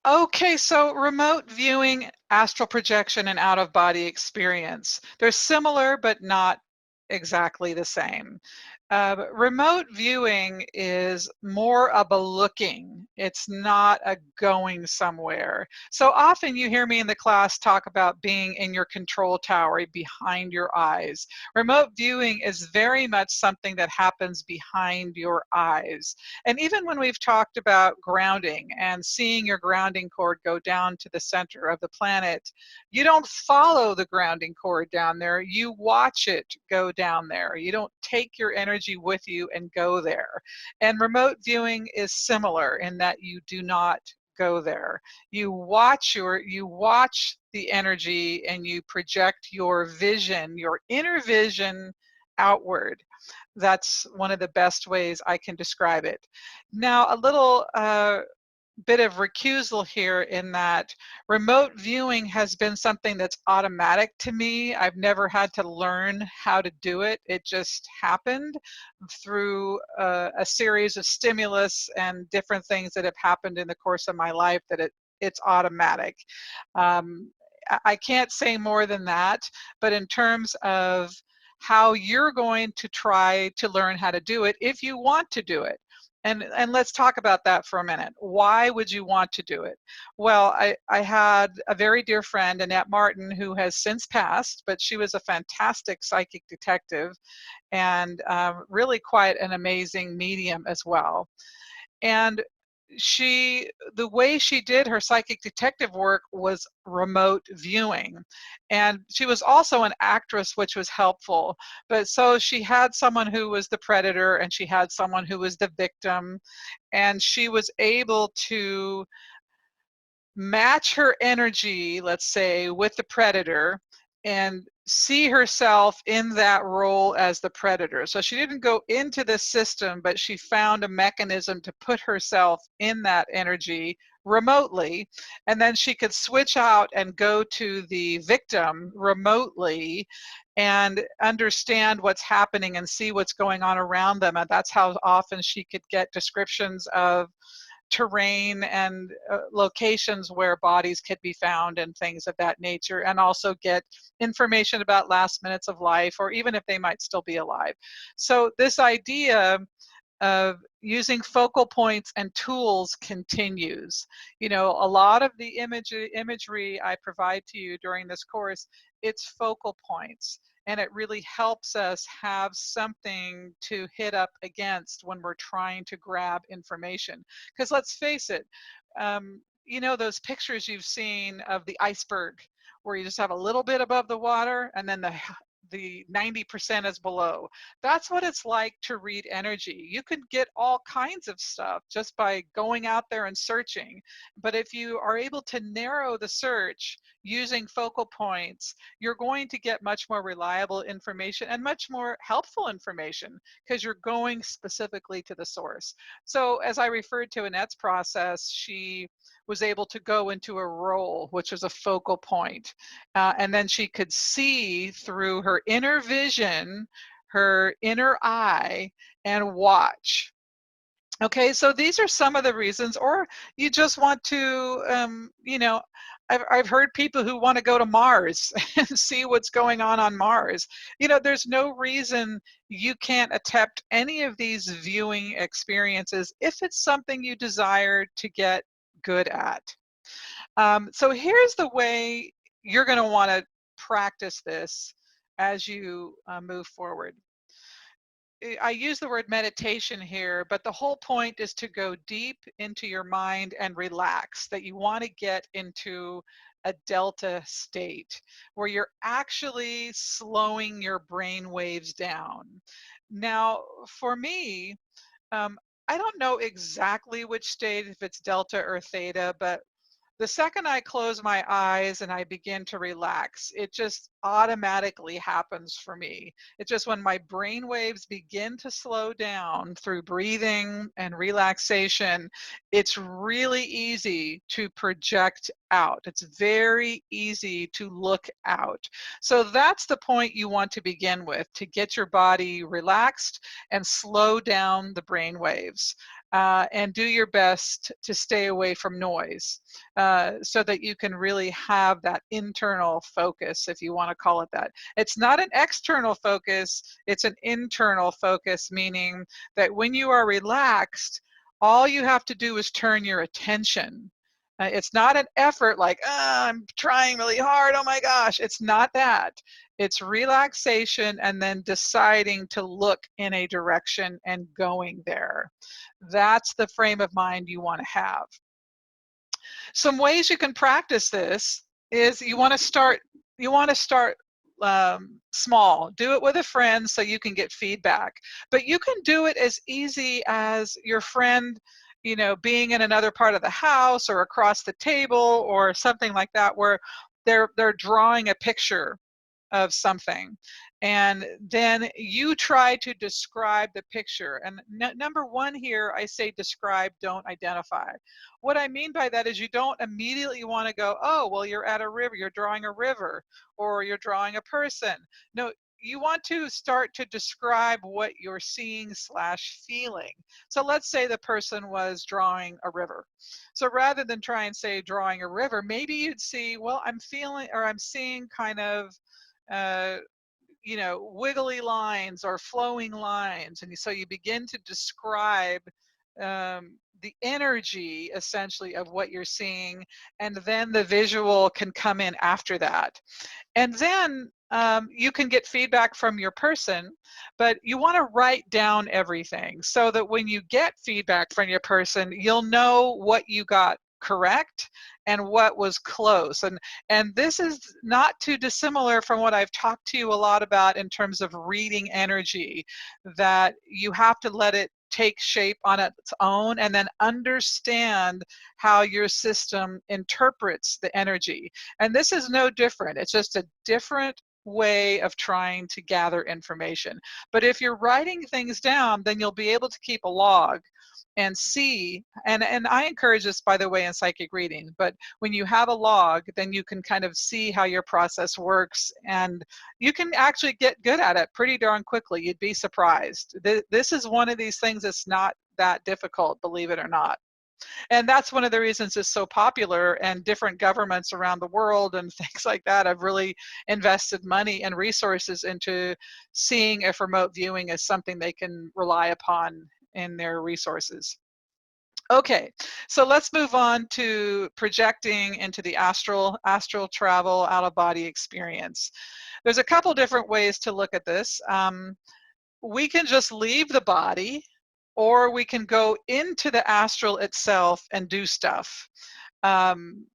Okay, so remote viewing, astral projection, and out-of-body experience. They're similar, but not exactly the same. Remote viewing is more of a looking. It's not a going somewhere. So often you hear me in the class talk about being in your control tower behind your eyes. Remote viewing is very much something that happens behind your eyes. And even when we've talked about grounding and seeing your grounding cord go down to the center of the planet, you don't follow the grounding cord down there, you watch it go down there. You don't take your energy with you and go there. And remote viewing is similar in that you do not go there. You watch the energy and you project your vision, your inner vision outward. That's one of the best ways I can describe it. Now, a little bit of recusal here in that remote viewing has been something that's automatic to me. I've never had to learn how to do it. It just happened through a series of stimulus and different things that have happened in the course of my life that it's automatic. I can't say more than that, but in terms of how you're going to try to learn how to do it, if you want to do it. And let's talk about that for a minute. Why would you want to do it? Well, I had a very dear friend, Annette Martin, who has since passed, but she was a fantastic psychic detective and really quite an amazing medium as well. And the way she did her psychic detective work was remote viewing. And she was also an actress, which was helpful. But so she had someone who was the predator and she had someone who was the victim. And she was able to match her energy, let's say, with the predator and see herself in that role as the predator. So she didn't go into the system, but she found a mechanism to put herself in that energy remotely. And then she could switch out and go to the victim remotely and understand what's happening and see what's going on around them. And that's how often she could get descriptions of terrain and locations where bodies could be found and things of that nature, and also get information about last minutes of life or even if they might still be alive. So this idea of using focal points and tools continues. You know, a lot of the imagery I provide to you during this course, it's focal points. And it really helps us have something to hit up against when we're trying to grab information. Because let's face it, you know, those pictures you've seen of the iceberg where you just have a little bit above the water and then the 90% is below. That's what it's like to read energy. You can get all kinds of stuff just by going out there and searching. But if you are able to narrow the search using focal points, you're going to get much more reliable information and much more helpful information because you're going specifically to the source. So as I referred to Annette's process, she was able to go into a role, which was a focal point. And then she could see through her inner vision, her inner eye, and watch. Okay, so these are some of the reasons, or you just want to, you know, I've heard people who want to go to Mars and see what's going on Mars. You know, there's no reason you can't attempt any of these viewing experiences if it's something you desire to get good at. So here's the way you're going to want to practice this as you move forward. I use the word meditation here, but the whole point is to go deep into your mind and relax, that you want to get into a delta state where you're actually slowing your brain waves down. Now, for me, I don't know exactly which state, if it's delta or theta, but the second I close my eyes and I begin to relax, it just automatically happens for me. It's just when my brain waves begin to slow down through breathing and relaxation, it's really easy to project out. It's very easy to look out. So that's the point you want to begin with, to get your body relaxed and slow down the brain waves. and do your best to stay away from noise, so that you can really have that internal focus, if you want to call it that. It's not an external focus, it's an internal focus, meaning that when you are relaxed, all you have to do is turn your attention. It's not an effort like, I'm trying really hard, oh my gosh. It's not that. It's relaxation and then deciding to look in a direction and going there. That's the frame of mind you want to have. Some ways you can practice this is you want to start small. Do it with a friend so you can get feedback. But you can do it as easy as your friend, being in another part of the house or across the table or something like that, where they're drawing a picture of something, and then you try to describe the picture. And number one here, I say describe, don't identify. What I mean by that is you don't immediately want to go, oh, well, you're at a river, you're drawing a river, or you're drawing a person. No, you want to start to describe what you're seeing slash feeling. So let's say the person was drawing a river. So rather than try and say drawing a river, maybe you'd see, well, I'm feeling, or I'm seeing kind of uh, wiggly lines or flowing lines. And so you begin to describe the energy essentially of what you're seeing, and then the visual can come in after that. And then you can get feedback from your person, but you want to write down everything so that when you get feedback from your person, you'll know what you got correct and what was close. And this is not too dissimilar from what I've talked to you a lot about in terms of reading energy, that you have to let it take shape on its own and then understand how your system interprets the energy. And this is no different. It's just a different way of trying to gather information. But if you're writing things down, then you'll be able to keep a log and see, and I encourage this, by the way, in psychic reading, but when you have a log, then you can kind of see how your process works, and you can actually get good at it pretty darn quickly. You'd be surprised. This is one of these things that's not that difficult, believe it or not. And that's one of the reasons it's so popular, and different governments around the world and things like that have really invested money and resources into seeing if remote viewing is something they can rely upon in their resources. Okay, so let's move on to projecting into the astral travel, out of body experience. There's a couple different ways to look at this. We can just leave the body, or we can go into the astral itself and do stuff. And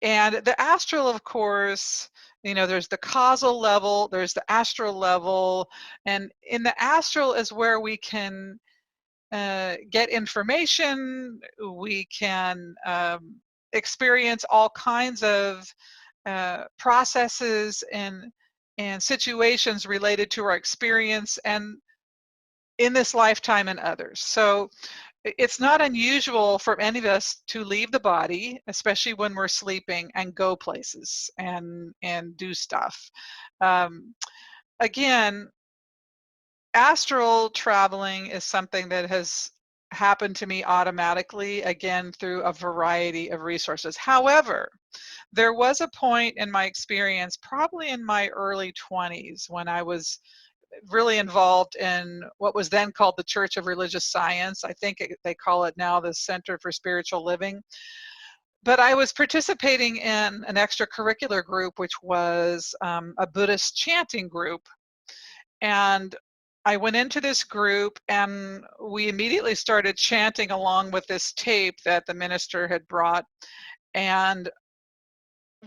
the astral, of course, there's the causal level, there's the astral level, and in the astral is where we can get information, we can experience all kinds of processes and situations related to our experience and in this lifetime and others. So it's not unusual for any of us to leave the body, especially when we're sleeping, and go places and do stuff. Again, astral traveling is something that has happened to me automatically, again, through a variety of resources. However, there was a point in my experience, probably in my early 20s, when I was really involved in what was then called the Church of Religious Science. I think they call it now the Center for Spiritual Living. But I was participating in an extracurricular group, which was a Buddhist chanting group. And I went into this group, and we immediately started chanting along with this tape that the minister had brought. And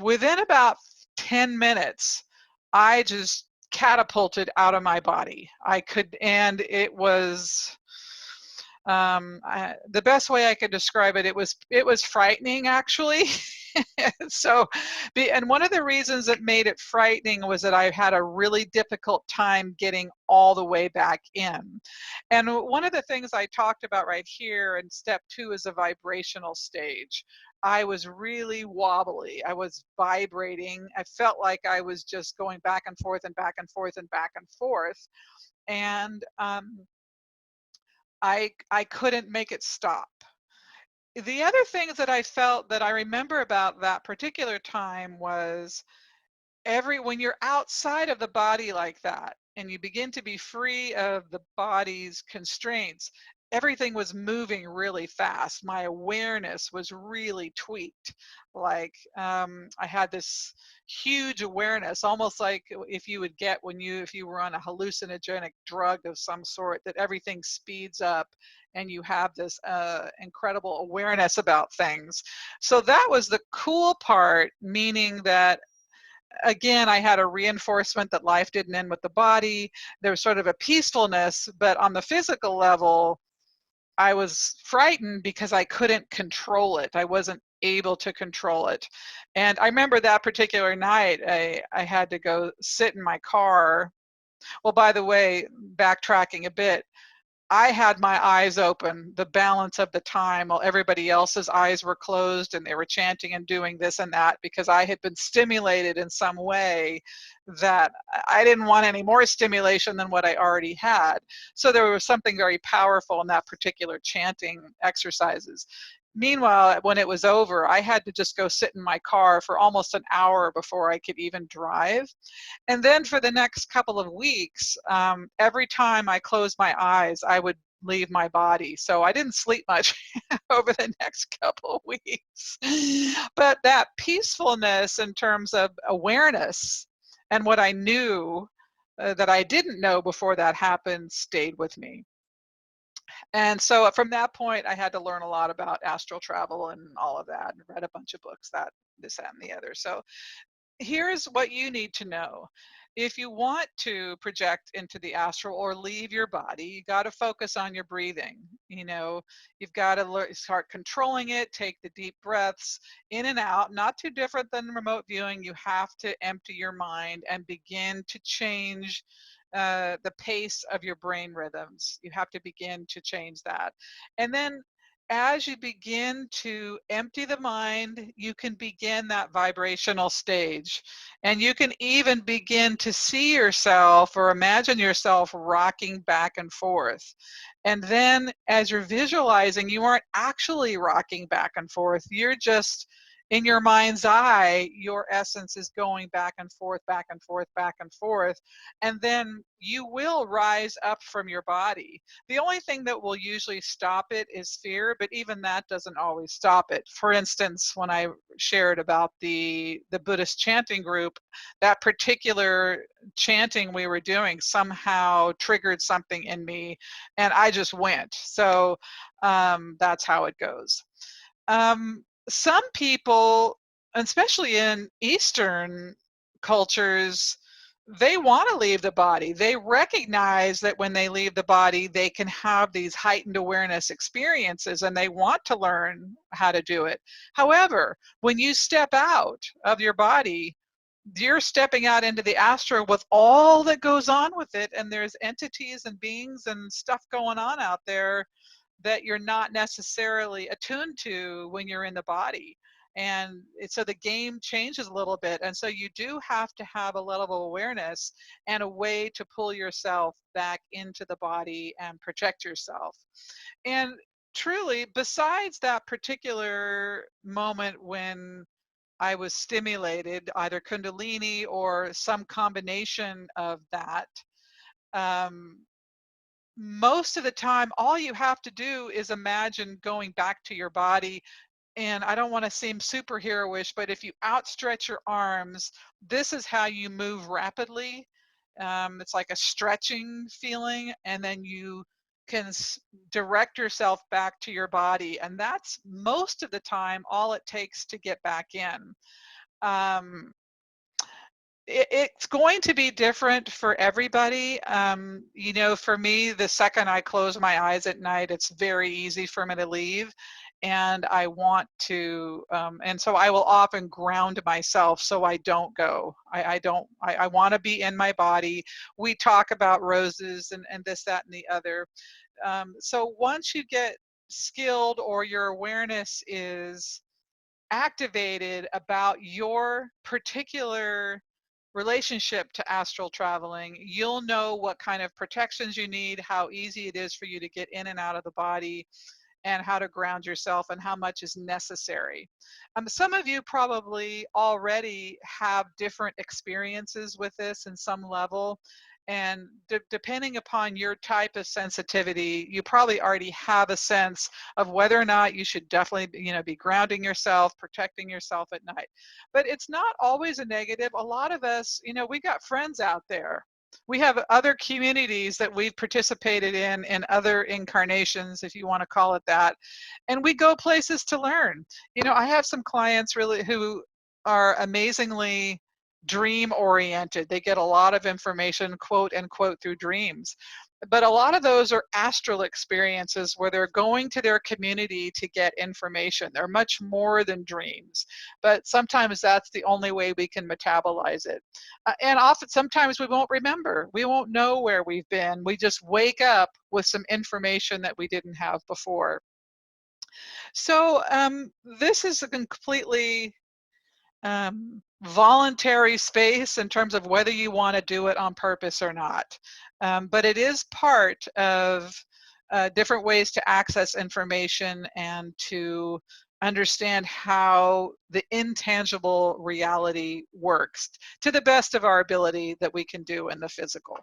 within about 10 minutes, I just catapulted out of my body. And it was, the best way I could describe it, it was frightening, actually. So, and one of the reasons that made it frightening was that I had a really difficult time getting all the way back in. And one of the things I talked about right here in step 2 is a vibrational stage. I was really wobbly. I was vibrating. I felt like I was just going back and forth and back and forth and back and forth. And I couldn't make it stop. The other things that I felt that I remember about that particular time was when you're outside of the body like that and you begin to be free of the body's constraints, everything was moving really fast. My awareness was really tweaked. Like I had this huge awareness, almost like if you would get if you were on a hallucinogenic drug of some sort, that everything speeds up and you have this incredible awareness about things. So that was the cool part, meaning that again, I had a reinforcement that life didn't end with the body. There was sort of a peacefulness, but on the physical level, I was frightened because I couldn't control it. I wasn't able to control it. And I remember that particular night, I had to go sit in my car. Well, by the way, backtracking a bit, I had my eyes open the balance of the time while everybody else's eyes were closed and they were chanting and doing this and that because I had been stimulated in some way that I didn't want any more stimulation than what I already had. So there was something very powerful in that particular chanting exercises. Meanwhile, when it was over, I had to just go sit in my car for almost an hour before I could even drive. And then for the next couple of weeks, every time I closed my eyes, I would leave my body. So I didn't sleep much over the next couple of weeks. But that peacefulness in terms of awareness and what I knew that I didn't know before that happened stayed with me. And so from that point, I had to learn a lot about astral travel and all of that, and read a bunch of books, that, this, that, and the other. So here's what you need to know. If you want to project into the astral or leave your body, you got to focus on your breathing. You know, you've got to start controlling it, take the deep breaths in and out, not too different than remote viewing. You have to empty your mind and begin to change the pace of your brain rhythms. You have to begin to change that. And then as you begin to empty the mind, you can begin that vibrational stage. And you can even begin to see yourself or imagine yourself rocking back and forth. And then as you're visualizing, you aren't actually rocking back and forth. You're just in your mind's eye, your essence is going back and forth, back and forth, back and forth. And then you will rise up from your body. The only thing that will usually stop it is fear, but even that doesn't always stop it. For instance, when I shared about the Buddhist chanting group, that particular chanting we were doing somehow triggered something in me, and I just went. So that's how it goes. Some people, especially in Eastern cultures, they want to leave the body. They recognize that when they leave the body, they can have these heightened awareness experiences and they want to learn how to do it. However, when you step out of your body, you're stepping out into the astral with all that goes on with it, and there's entities and beings and stuff going on out there that you're not necessarily attuned to when you're in the body. And so the game changes a little bit. And so you do have to have a level of awareness and a way to pull yourself back into the body and protect yourself. And truly, besides that particular moment when I was stimulated, either Kundalini or some combination of that, um, most of the time, all you have to do is imagine going back to your body. And I don't want to seem superheroish, but if you outstretch your arms, this is how you move rapidly. It's like a stretching feeling, and then you can direct yourself back to your body. And that's most of the time all it takes to get back in. Um, it's going to be different for everybody. You know, for me, the second I close my eyes at night, it's very easy for me to leave. And I want to, and so I will often ground myself so I don't go. I want to be in my body. We talk about roses and this, that, and the other. So once you get skilled or your awareness is activated about your particular relationship to astral traveling, you'll know what kind of protections you need, how easy it is for you to get in and out of the body, and how to ground yourself and how much is necessary. Some of you probably already have different experiences with this in some level. And depending upon your type of sensitivity, you probably already have a sense of whether or not you should definitely, be grounding yourself, protecting yourself at night. But it's not always a negative. A lot of us, we got friends out there. We have other communities that we've participated in other incarnations, if you want to call it that. And we go places to learn. I have some clients really who are amazingly dream oriented. They get a lot of information, quote unquote, through dreams. But a lot of those are astral experiences where they're going to their community to get information. They're much more than dreams, but sometimes that's the only way we can metabolize it. And often, sometimes we won't remember. We won't know where we've been. We just wake up with some information that we didn't have before. So this is a completely voluntary space in terms of whether you want to do it on purpose or not. But it is part of different ways to access information and to understand how the intangible reality works to the best of our ability that we can do in the physical.